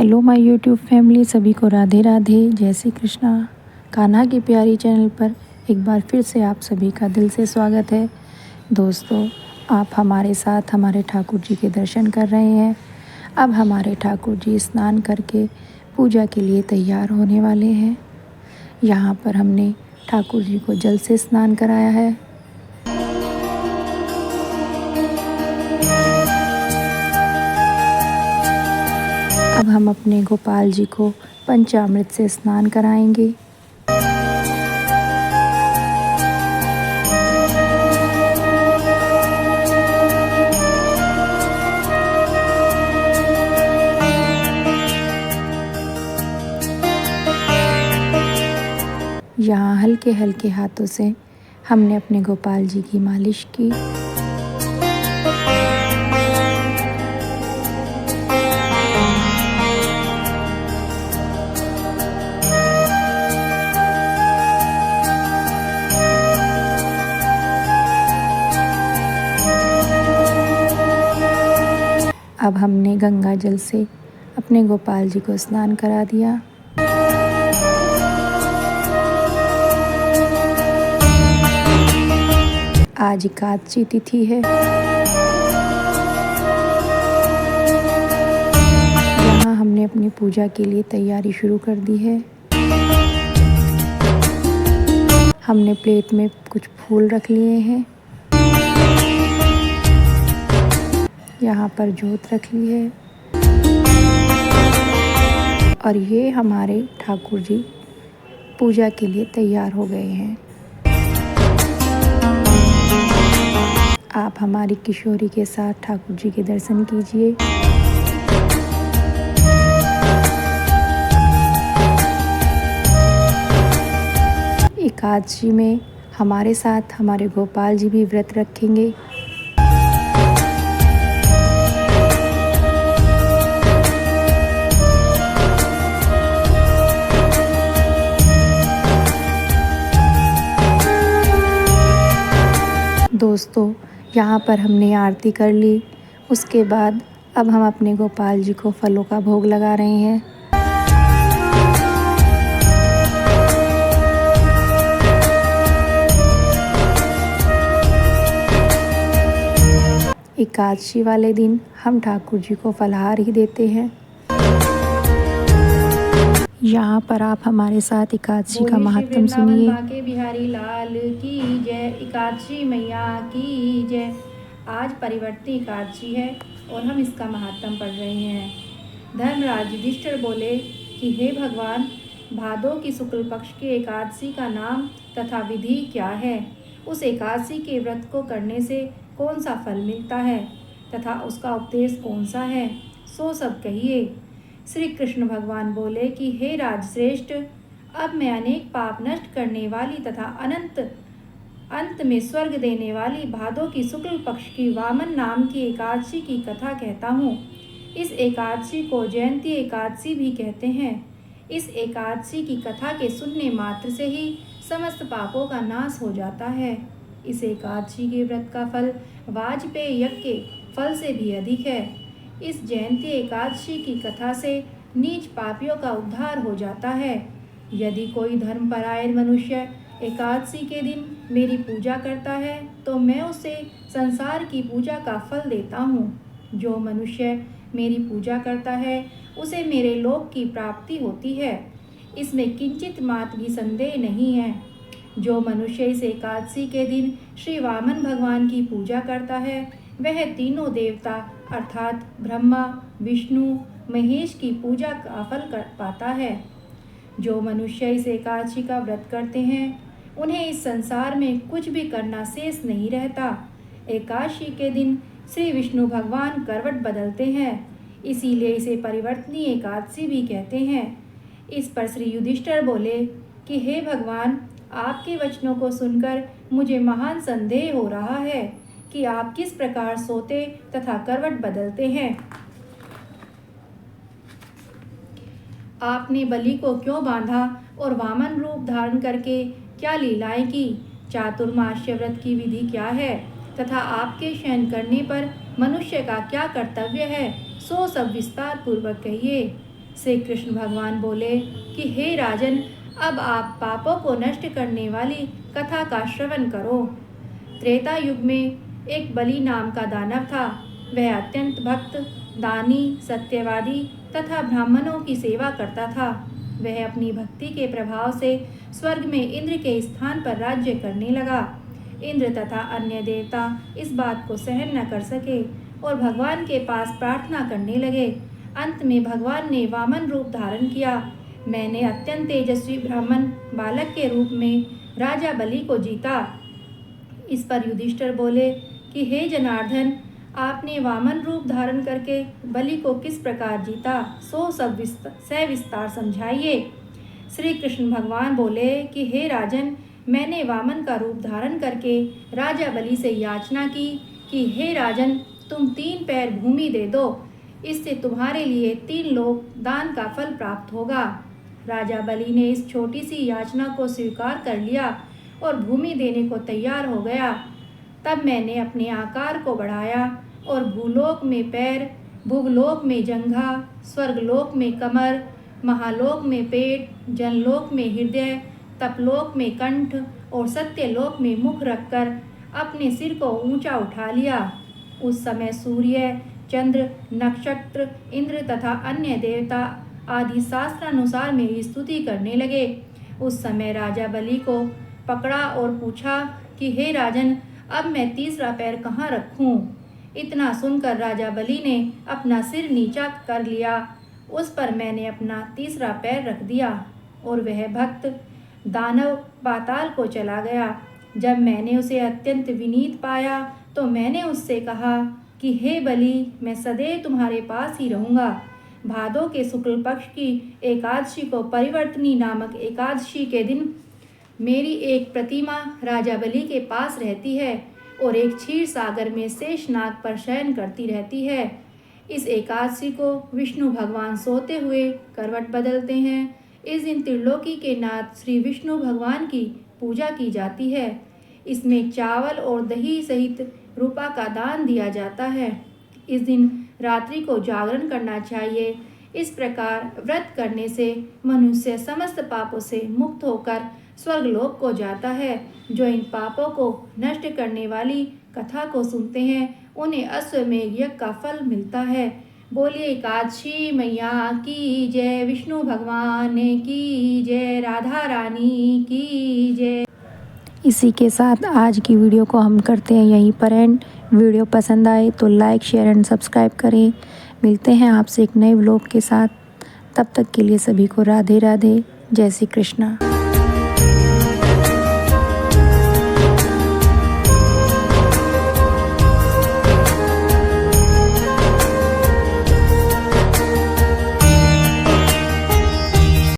Hello my YouTube family, सभी को राधे राधे, जय श्री कृष्णा। कान्हा की प्यारी चैनल पर एक बार फिर से आप सभी का दिल से स्वागत है। दोस्तों, आप हमारे साथ हमारे ठाकुर जी के दर्शन कर रहे हैं। अब हमारे ठाकुर जी स्नान करके पूजा के लिए तैयार होने वाले हैं। यहाँ पर हमने ठाकुर जी को जल से स्नान कराया है। अब हम अपने गोपाल जी को पंचामृत से स्नान कराएंगे। यहाँ हल्के हल्के हाथों से हमने अपने गोपाल जी की मालिश की। अब हमने गंगा जल से अपने गोपाल जी को स्नान करा दिया। आज एकादशी तिथि है। यहाँ हमने अपनी पूजा के लिए तैयारी शुरू कर दी है। हमने प्लेट में कुछ फूल रख लिए हैं। यहाँ पर जोत रख ली है और ये हमारे ठाकुर जी पूजा के लिए तैयार हो गए हैं। आप हमारी किशोरी के साथ ठाकुर जी के दर्शन कीजिए। एकादशी में हमारे साथ हमारे गोपाल जी भी व्रत रखेंगे। दोस्तों, यहाँ पर हमने आरती कर ली। उसके बाद अब हम अपने गोपाल जी को फलों का भोग लगा रहे हैं। एकादशी वाले दिन हम ठाकुर जी को फलाहार ही देते हैं। यहाँ पर आप हमारे साथ एकादशी का महात्म सुनिए। बाके बिहारी लाल की जय, एकादशी मैया की जय। आज परिवर्ती एकादशी है और हम इसका महात्म पढ़ रहे हैं। धर्मराज युधिष्ठिर बोले कि हे भगवान, भादों की शुक्ल पक्ष की एकादशी का नाम तथा विधि क्या है? उस एकादशी के व्रत को करने से कौन सा फल मिलता है तथा उसका उपदेश कौन सा है, सो सब कहिए। श्री कृष्ण भगवान बोले कि हे राजश्रेष्ठ, अब मैं अनेक पाप नष्ट करने वाली तथा अंत में स्वर्ग देने वाली भादों की शुक्ल पक्ष की वामन नाम की एकादशी की कथा कहता हूँ। इस एकादशी को जयंती एकादशी भी कहते हैं। इस एकादशी की कथा के सुनने मात्र से ही समस्त पापों का नाश हो जाता है। इस एकादशी के व्रत का फल वाजपेय यज्ञ के फल से भी अधिक है। इस जयंती एकादशी की कथा से नीच पापियों का उद्धार हो जाता है। यदि कोई धर्मपरायण मनुष्य एकादशी के दिन मेरी पूजा करता है तो मैं उसे संसार की पूजा का फल देता हूँ। जो मनुष्य मेरी पूजा करता है उसे मेरे लोक की प्राप्ति होती है, इसमें किंचित मात्र भी संदेह नहीं है। जो मनुष्य इस एकादशी के दिन श्री वामन भगवान की पूजा करता है वह तीनों देवता अर्थात ब्रह्मा, विष्णु, महेश की पूजा का फल कर पाता है। जो मनुष्य इस एकादशी का व्रत करते हैं उन्हें इस संसार में कुछ भी करना शेष नहीं रहता। एकादशी के दिन श्री विष्णु भगवान करवट बदलते हैं, इसीलिए इसे परिवर्तनीय एकादशी भी कहते हैं। इस पर श्री युधिष्ठिर बोले कि हे भगवान, आपके वचनों को सुनकर मुझे महान संदेह हो रहा है कि आप किस प्रकार सोते तथा करवट बदलते हैं। आपने बलि को क्यों बांधा और वामन रूप धारण करके क्या लीलाएं की? चातुर्मास्य व्रत की विधि क्या है तथा आपके शयन करने पर मनुष्य का क्या कर्तव्य है, सो सब विस्तार पूर्वक कहिए। श्री कृष्ण भगवान बोले कि हे राजन, अब आप पापों को नष्ट करने वाली कथा का श्रवण करो। त्रेता युग में एक बलि नाम का दानव था। वह अत्यंत भक्त, दानी, सत्यवादी तथा ब्राह्मणों की सेवा करता था। वह अपनी भक्ति के प्रभाव से स्वर्ग में इंद्र के स्थान पर राज्य करने लगा। इंद्र तथा अन्य देवता इस बात को सहन न कर सके और भगवान के पास प्रार्थना करने लगे। अंत में भगवान ने वामन रूप धारण किया। मैंने अत्यंत तेजस्वी ब्राह्मण बालक के रूप में राजा बलि को जीता। इस पर युधिष्ठिर बोले कि हे जनार्दन, आपने वामन रूप धारण करके बलि को किस प्रकार जीता, सो सब सविस्तार समझाइए। श्री कृष्ण भगवान बोले कि हे राजन, मैंने वामन का रूप धारण करके राजा बलि से याचना की कि हे राजन, तुम 3 पैर भूमि दे दो, इससे तुम्हारे लिए 3 लोक दान का फल प्राप्त होगा। राजा बलि ने इस छोटी सी याचना को स्वीकार कर लिया और भूमि देने को तैयार हो गया। तब मैंने अपने आकार को बढ़ाया और भूलोक में पैर, भुवलोक में जंघा, स्वर्गलोक में कमर, महालोक में पेट, जनलोक में हृदय, तपलोक में कंठ और सत्यलोक में मुख रखकर अपने सिर को ऊंचा उठा लिया। उस समय सूर्य, चंद्र, नक्षत्र, इंद्र तथा अन्य देवता आदि शास्त्रानुसार मेरी स्तुति करने लगे। उस समय राजा बलि को पकड़ा और पूछा कि हे राजन, अब मैं तीसरा पैर कहाँ रखूं? इतना सुनकर राजा बलि ने अपना सिर नीचा कर लिया। उस पर मैंने अपना तीसरा पैर रख दिया और वह भक्त दानव पाताल को चला गया। जब मैंने उसे अत्यंत विनीत पाया तो मैंने उससे कहा कि हे बलि, मैं सदैव तुम्हारे पास ही रहूँगा। भादों के शुक्ल पक्ष की एकादशी को परिवर्तनी नामक एकादशी के दिन मेरी एक प्रतिमा राजा बलि के पास रहती है और एक क्षीर सागर में शेषनाग पर शयन करती रहती है। इस एकादशी को विष्णु भगवान सोते हुए करवट बदलते हैं। इस दिन त्रिलोकी के नाथ श्री विष्णु भगवान की पूजा की जाती है। इसमें चावल और दही सहित रूपा का दान दिया जाता है। इस दिन रात्रि को जागरण करना चाहिए। इस प्रकार व्रत करने से मनुष्य समस्त पापों से मुक्त होकर स्वर्गलोक को जाता है। जो इन पापों को नष्ट करने वाली कथा को सुनते हैं, उन्हें अश्वमेध यज्ञ का फल मिलता है। बोलिए एकादशी मैया की जय, विष्णु भगवान की जय, राधा रानी की जय। इसी के साथ आज की वीडियो को हम करते हैं यहीं पर एंड। वीडियो पसंद आए तो लाइक, शेयर एंड सब्सक्राइब करें। मिलते हैं आपसे एक नए व्लॉग के साथ। तब तक के लिए सभी को राधे राधे, जय श्री कृष्णा।